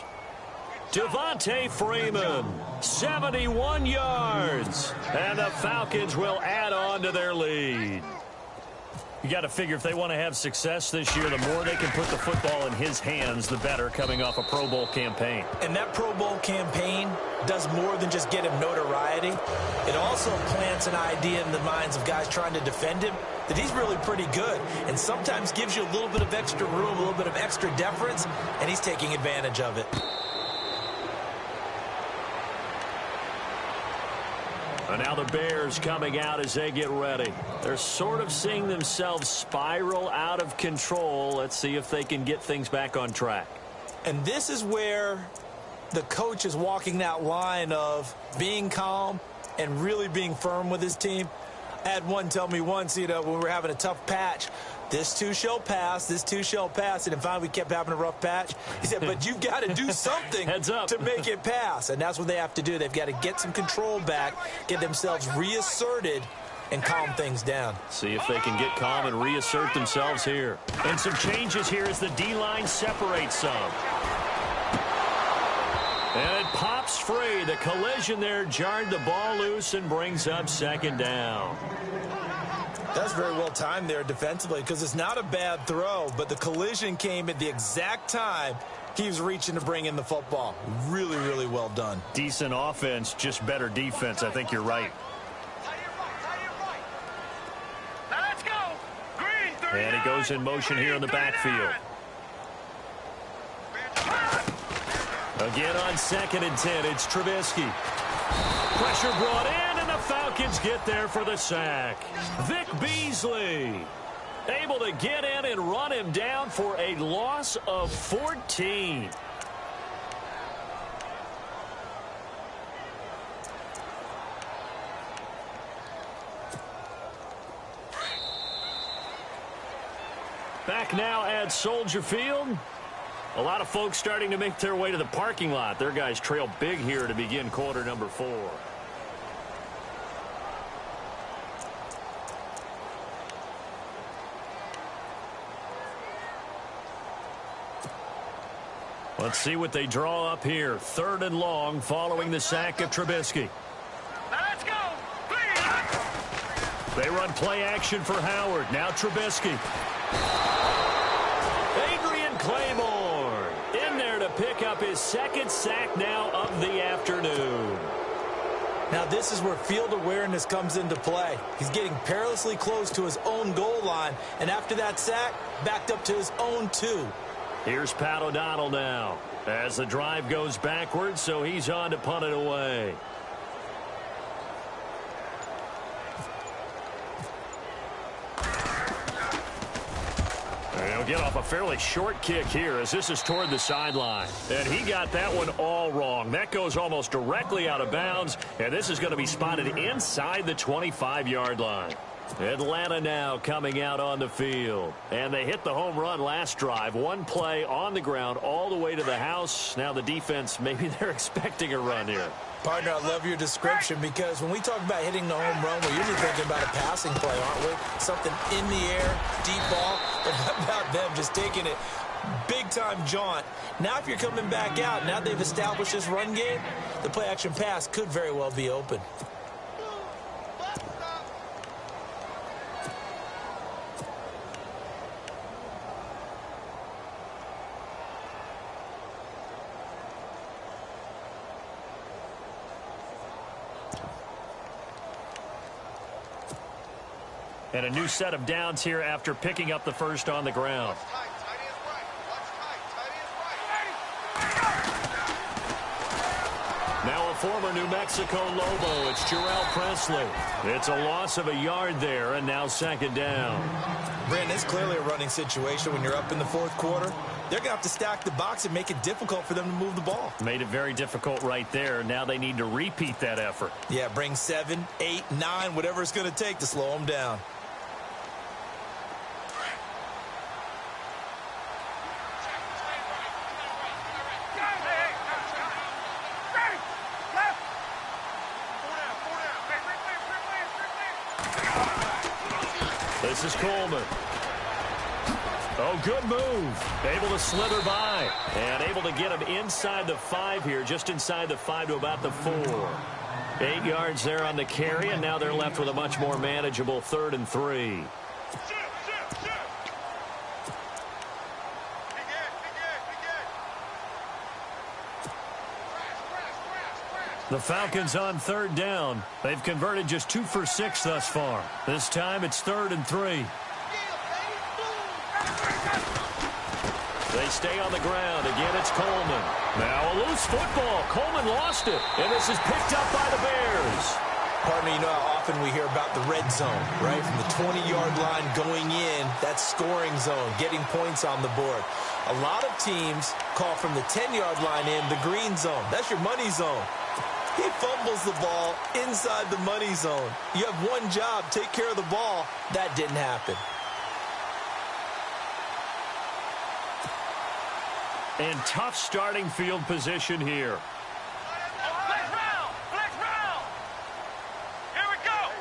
Devontae Freeman, 71 yards. And the Falcons will add on to their lead. You got to figure if they want to have success this year, the more they can put the football in his hands, the better, coming off a Pro Bowl campaign. And that Pro Bowl campaign does more than just get him notoriety. It also plants an idea in the minds of guys trying to defend him that he's really pretty good, and sometimes gives you a little bit of extra room, a little bit of extra deference, and he's taking advantage of it. And now the Bears coming out as they get ready. They're sort of seeing themselves spiral out of control. Let's see if they can get things back on track. And this is where the coach is walking that line of being calm and really being firm with his team. I had one tell me once, when we were having a tough patch, this too shall pass, this too shall pass. And finally we kept having a rough patch. He said, but you've got to do something Heads up. to make it pass. And that's what they have to do. They've got to get some control back, get themselves reasserted, and calm things down. See if they can get calm and reassert themselves here. And some changes here as the D-line separates some. And it pops free. The collision there jarred the ball loose and brings up second down. That's very well timed there defensively, because it's not a bad throw, but the collision came at the exact time he was reaching to bring in the football. Really, really well done. Decent offense, just better defense. I think you're right. Now let's go. Green, 39. And he goes in motion here in the backfield. Again on 2nd and 10, it's Trubisky. Pressure brought in, and the Falcons get there for the sack. Vic Beasley able to get in and run him down for a loss of 14. Back now at Soldier Field. A lot of folks starting to make their way to the parking lot. Their guys trail big here to begin quarter number 4. Let's see what they draw up here. 3rd and long following the sack of Trubisky. They run play action for Howard. Now Trubisky. Adrian Claymore in there to pick up his second sack now of the afternoon. Now this is where field awareness comes into play. He's getting perilously close to his own goal line, and after that sack, backed up to his own 2. Here's Pat O'Donnell now as the drive goes backwards, so he's on to punt it away. He'll get off a fairly short kick here as this is toward the sideline. And he got that one all wrong. That goes almost directly out of bounds, and this is going to be spotted inside the 25-yard line. Atlanta now coming out on the field. And they hit the home run last drive. One play on the ground all the way to the house. Now the defense, maybe they're expecting a run here. Partner, I love your description because when we talk about hitting the home run, we're usually thinking about a passing play, aren't we? Something in the air, deep ball. But how about them just taking it big-time jaunt? Now if you're coming back out, now they've established this run game, the play-action pass could very well be open. And a new set of downs here after picking up the first on the ground. Now a former New Mexico Lobo, it's Jarrell Presley. It's a loss of a yard there, and now second down. Brandon, it's clearly a running situation when you're up in the fourth quarter. They're going to have to stack the box and make it difficult for them to move the ball. Made it very difficult right there. Now they need to repeat that effort. Yeah, bring 7, 8, 9, whatever it's going to take to slow them down. This is Coleman. Oh, good move. Able to slither by. And able to get him inside the 5 here. Just inside the 5 to about the 4. 8 yards there on the carry. And now they're left with a much more manageable 3rd and 3. The Falcons on 3rd down. They've converted just 2 for 6 thus far. This time it's 3rd and 3. They stay on the ground. Again, it's Coleman. Now a loose football. Coleman lost it. And this is picked up by the Bears. Partner, you know how often we hear about the red zone, right? From the 20-yard line going in, that scoring zone, getting points on the board. A lot of teams call from the 10-yard line in the green zone. That's your money zone. He fumbles the ball inside the money zone. You have one job, take care of the ball. That didn't happen. And tough starting field position here. Flex round! Flex round! Here we go!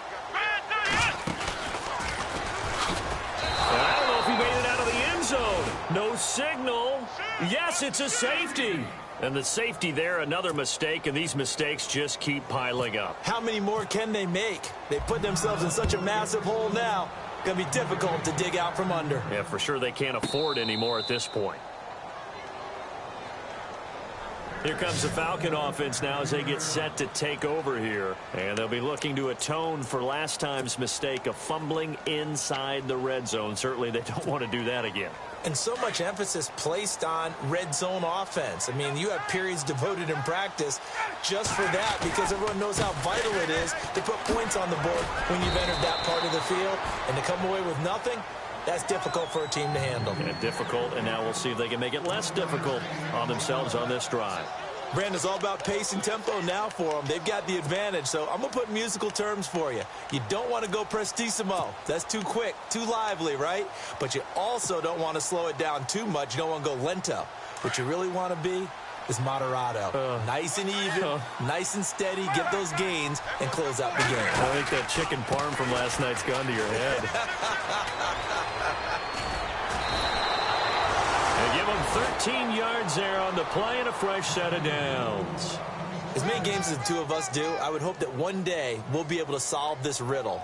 And I don't know if he made it out of the end zone. No signal. Yes, it's a safety. And the safety there, another mistake, and these mistakes just keep piling up. How many more can they make? They put themselves in such a massive hole now. Going to be difficult to dig out from under. Yeah, for sure they can't afford anymore at this point. Here comes the Falcon offense now as they get set to take over here. And they'll be looking to atone for last time's mistake of fumbling inside the red zone. Certainly they don't want to do that again. And so much emphasis placed on red zone offense. I mean, you have periods devoted in practice just for that because everyone knows how vital it is to put points on the board when you've entered that part of the field. And to come away with nothing, that's difficult for a team to handle. Yeah, difficult, and now we'll see if they can make it less difficult on themselves on this drive. Brandon's all about pace and tempo now for them. They've got the advantage, so I'm going to put musical terms for you. You don't want to go prestissimo. That's too quick, too lively, right? But you also don't want to slow it down too much. You don't want to go lento. What you really want to be is moderato. Nice and even, nice and steady, get those gains, and close out the game. I think that chicken parm from last night's gone to your head. They give them 13 yards there on the play and a fresh set of downs. As many games as the two of us do, I would hope that one day we'll be able to solve this riddle.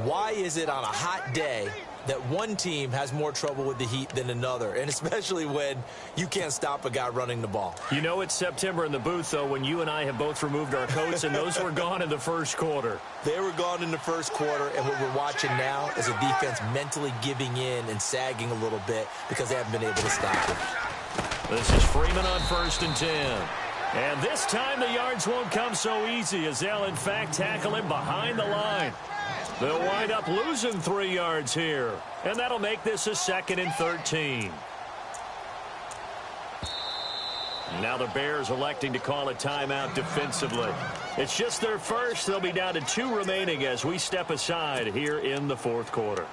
Why is it on a hot day that one team has more trouble with the heat than another, and especially when you can't stop a guy running the ball? You know it's September in the booth, though, when you and I have both removed our coats, and those were gone in the first quarter. They were gone in the first quarter, and what we're watching now is a defense mentally giving in and sagging a little bit because they haven't been able to stop it. This is Freeman on 1st and 10. And this time the yards won't come so easy as they'll, in fact, tackle him behind the line. They'll wind up losing 3 yards here, and that'll make this a 2nd and 13. Now the Bears electing to call a timeout defensively. It's just their first. They'll be down to 2 remaining as we step aside here in the 4th quarter.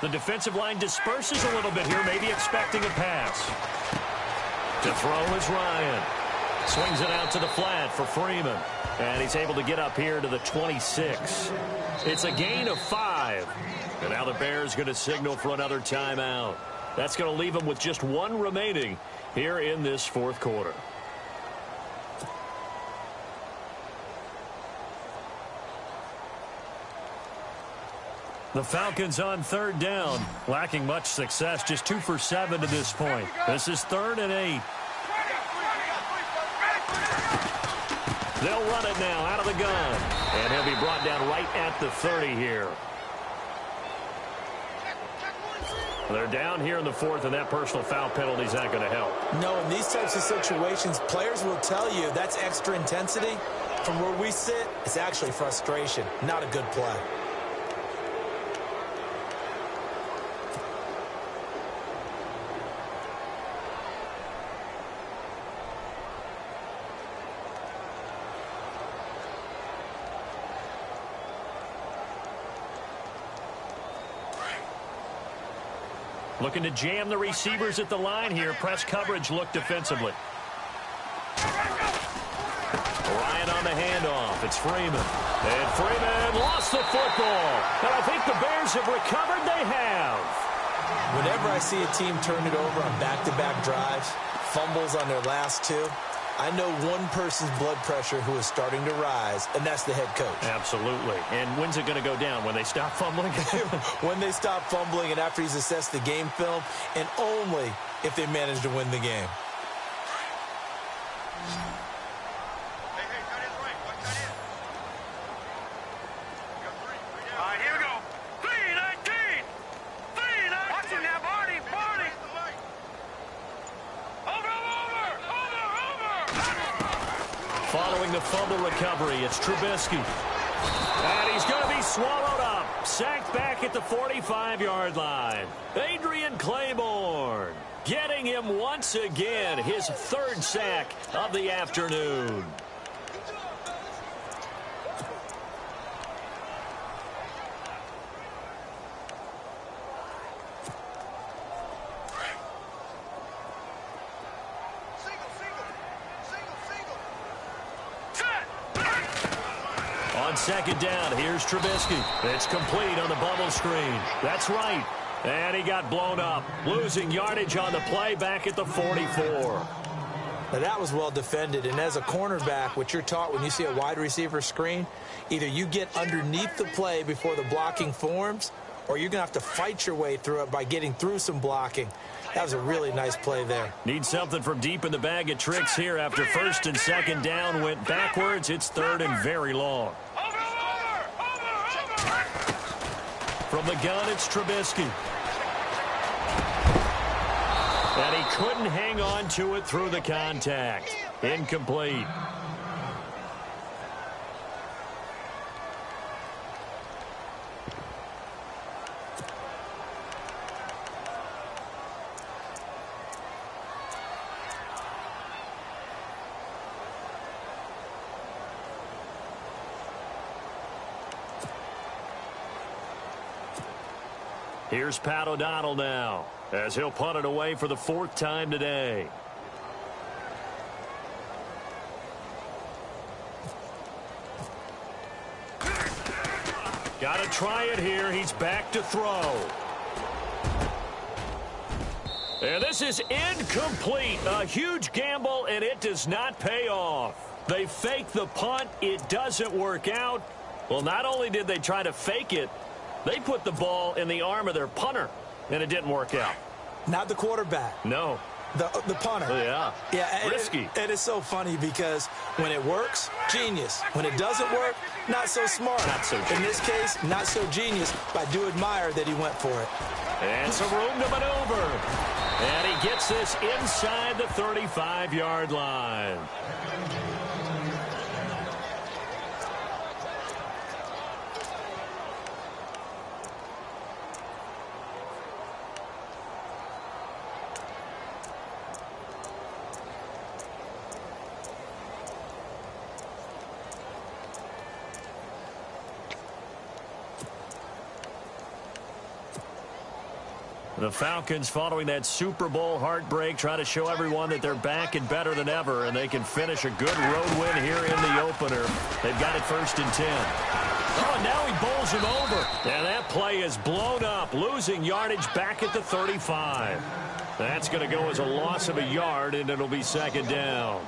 The defensive line disperses a little bit here, maybe expecting a pass. To throw is Ryan. Swings it out to the flat for Freeman. And he's able to get up here to the 26. It's a gain of 5. And now the Bears going to signal for another timeout. That's going to leave them with just 1 remaining here in this 4th quarter. The Falcons on 3rd down, lacking much success, just 2 for 7 to this point. This is 3rd and 8. They'll run it now out of the gun, and he'll be brought down right at the 30 here. They're down here in the 4th, and that personal foul penalty is not going to help. No, in these types of situations, players will tell you that's extra intensity. From where we sit, it's actually frustration, not a good play. Looking to jam the receivers at the line here. Press coverage look defensively. Ryan on the handoff. It's Freeman. And Freeman lost the football. And I think the Bears have recovered. They have. Whenever I see a team turn it over on back-to-back drives, fumbles on their last 2, I know one person's blood pressure who is starting to rise, and that's the head coach. Absolutely. And when's it going to go down? When they stop fumbling? When they stop fumbling and after he's assessed the game film, and only if they manage to win the game. All right, here we go. 3-19. 3-19. Watch him now, Barney. Barney. Over. Following the fumble recovery, it's Trubisky. And he's going to be swallowed up. Sacked back at the 45-yard line. Adrian Claiborne getting him once again, his 3rd sack of the afternoon. On 2nd down, here's Trubisky. It's complete on the bubble screen. That's right. And he got blown up. Losing yardage on the play back at the 44. Now, that was well defended. And as a cornerback, what you're taught when you see a wide receiver screen, either you get underneath the play before the blocking forms, or you're going to have to fight your way through it by getting through some blocking. That was a really nice play there. Need something from deep in the bag of tricks here after 1st and 2nd down went backwards. It's 3rd and very long. From the gun, it's Trubisky. And he couldn't hang on to it through the contact. Incomplete. Here's Pat O'Donnell now, as he'll punt it away for the 4th time today. Got to try it here. He's back to throw. And this is incomplete. A huge gamble, and it does not pay off. They fake the punt. It doesn't work out. Well, not only did they try to fake it, they put the ball in the arm of their punter, and it didn't work out. Not the quarterback. No. The punter. Yeah. Yeah. Risky. It is so funny because when it works, genius. When it doesn't work, not so smart. Not so genius. In this case, not so genius, but I do admire that he went for it. And some room to maneuver. And he gets this inside the 35-yard line. The Falcons, following that Super Bowl heartbreak, try to show everyone that they're back and better than ever, and they can finish a good road win here in the opener. They've got it 1st and 10. Oh, and now he bowls him over. And that play is blown up, losing yardage back at the 35. That's going to go as a loss of a yard, and it'll be 2nd down.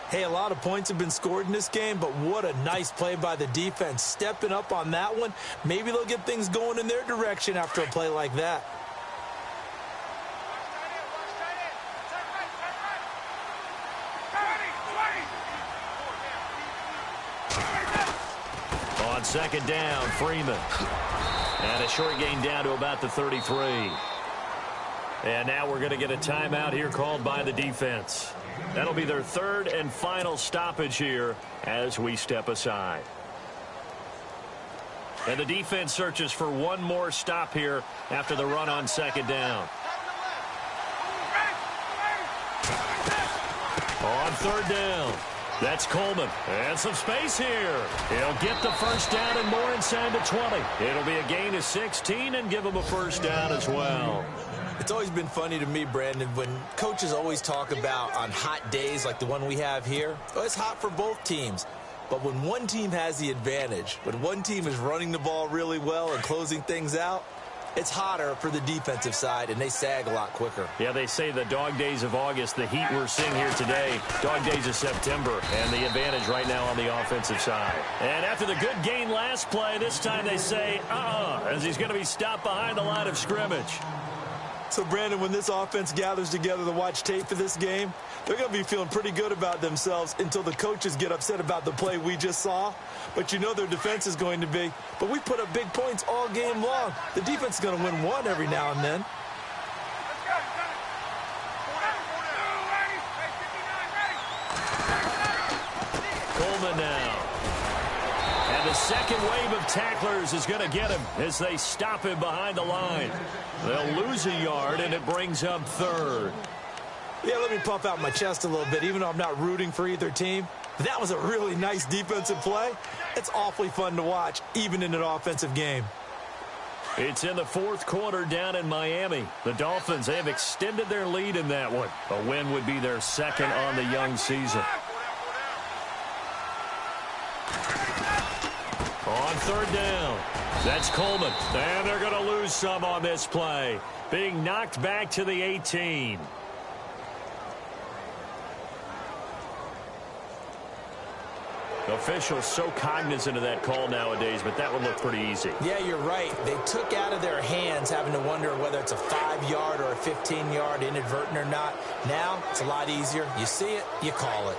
Hey, a lot of points have been scored in this game, but what a nice play by the defense. Stepping up on that one, maybe they'll get things going in their direction after a play like that. On 2nd down, Freeman. And a short gain down to about the 33. And now we're going to get a timeout here called by the defense. That'll be their 3rd and final stoppage here as we step aside. And the defense searches for one more stop here after the run on 2nd down. On 3rd down. That's Coleman. And some space here. He'll get the 1st down and more inside the 20. It'll be a gain of 16 and give him a 1st down as well. It's always been funny to me, Brandon, when coaches always talk about on hot days like the one we have here. Oh, it's hot for both teams. But when one team has the advantage, when one team is running the ball really well and closing things out, it's hotter for the defensive side, and they sag a lot quicker. Yeah, they say the dog days of August, the heat we're seeing here today, dog days of September, and the advantage right now on the offensive side. And after the good gain last play, this time they say, as he's going to be stopped behind the line of scrimmage. So, Brandon, when this offense gathers together to watch tape for this game, they're going to be feeling pretty good about themselves until the coaches get upset about the play we just saw. But you know their defense is going to be. But we put up big points all game long. The defense is going to win one every now and then. Coleman now. And the second wave of tacklers is going to get him as they stop him behind the line. They'll lose a yard, and it brings up 3rd. Yeah, let me puff out my chest a little bit, even though I'm not rooting for either team. That was a really nice defensive play. It's awfully fun to watch, even in an offensive game. It's in the 4th quarter down in Miami. The Dolphins, they have extended their lead in that one. A win would be their 2nd on the young season. On 3rd down, that's Coleman. And they're going to lose some on this play. Being knocked back to the 18. Officials so cognizant of that call nowadays, but that would look pretty easy. Yeah, you're right. They took out of their hands having to wonder whether it's a 5-yard or a 15-yard inadvertent or not. Now, it's a lot easier. You see it, you call it.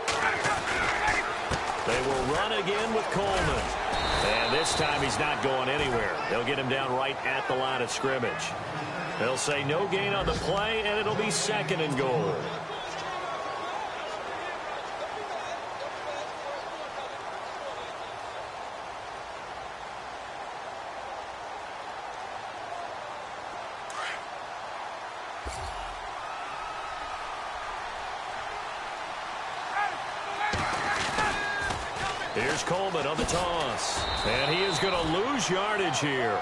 They will run again with Coleman. And this time he's not going anywhere. They'll get him down right at the line of scrimmage. They'll say no gain on the play, and it'll be 2nd and goal. Here's Coleman on the toss. And he is going to lose yardage here.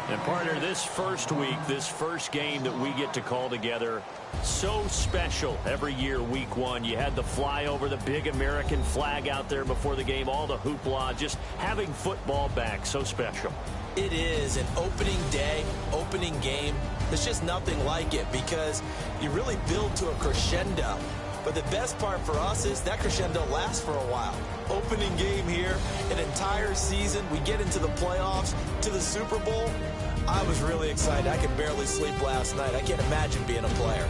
And, partner, this first week, this first game that we get to call together, so special every year, week 1. You had the flyover, the big American flag out there before the game, all the hoopla, just having football back, so special. It is an opening day, opening game. There's just nothing like it because you really build to a crescendo. But the best part for us is that crescendo lasts for a while. Opening game here, an entire season, we get into the playoffs, to the Super Bowl. I was really excited. I could barely sleep last night. I can't imagine being a player.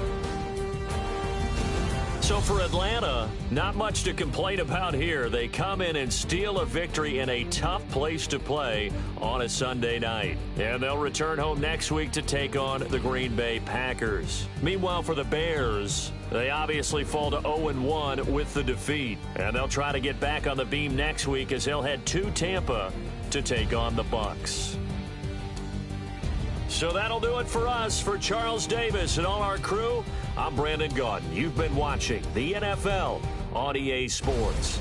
So for Atlanta, not much to complain about here. They come in and steal a victory in a tough place to play on a Sunday night. And they'll return home next week to take on the Green Bay Packers. Meanwhile, for the Bears, they obviously fall to 0-1 with the defeat. And they'll try to get back on the beam next week as they'll head to Tampa to take on the Bucs. So that'll do it for us. For Charles Davis and all our crew, I'm Brandon Gaudin. You've been watching the NFL on EA Sports.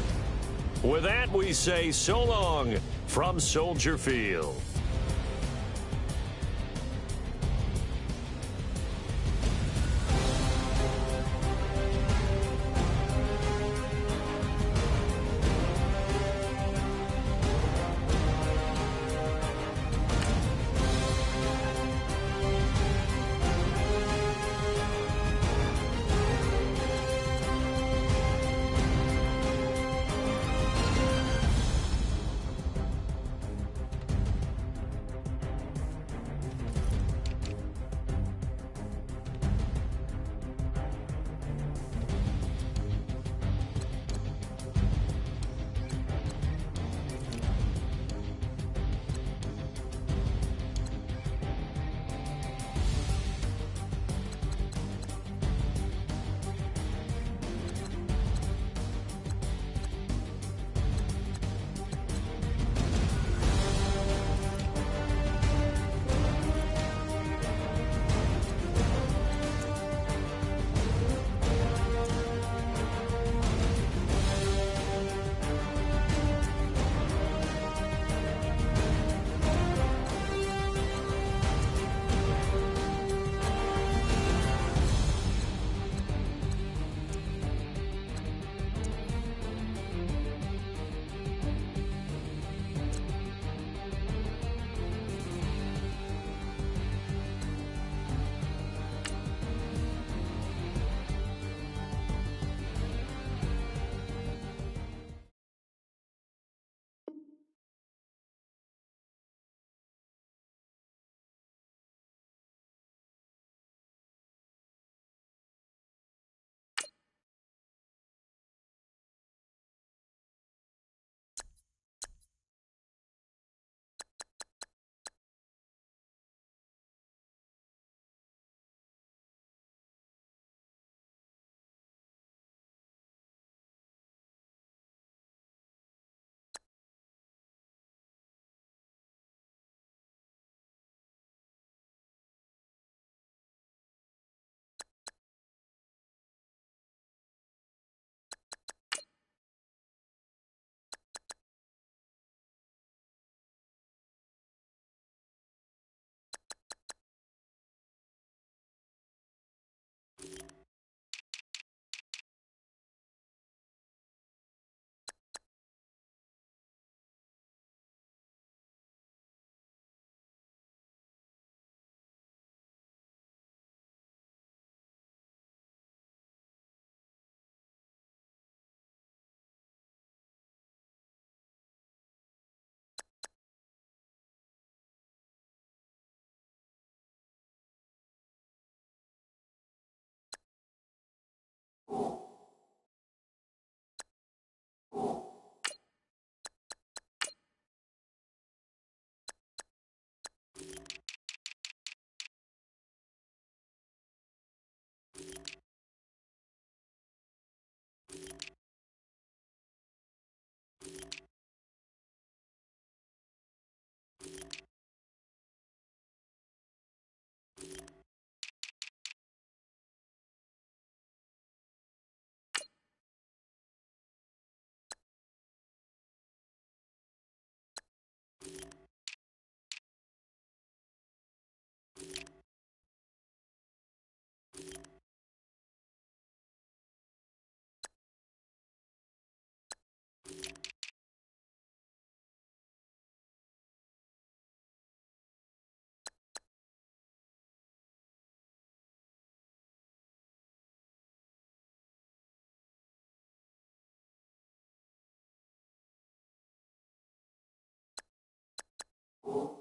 With that, we say so long from Soldier Field. You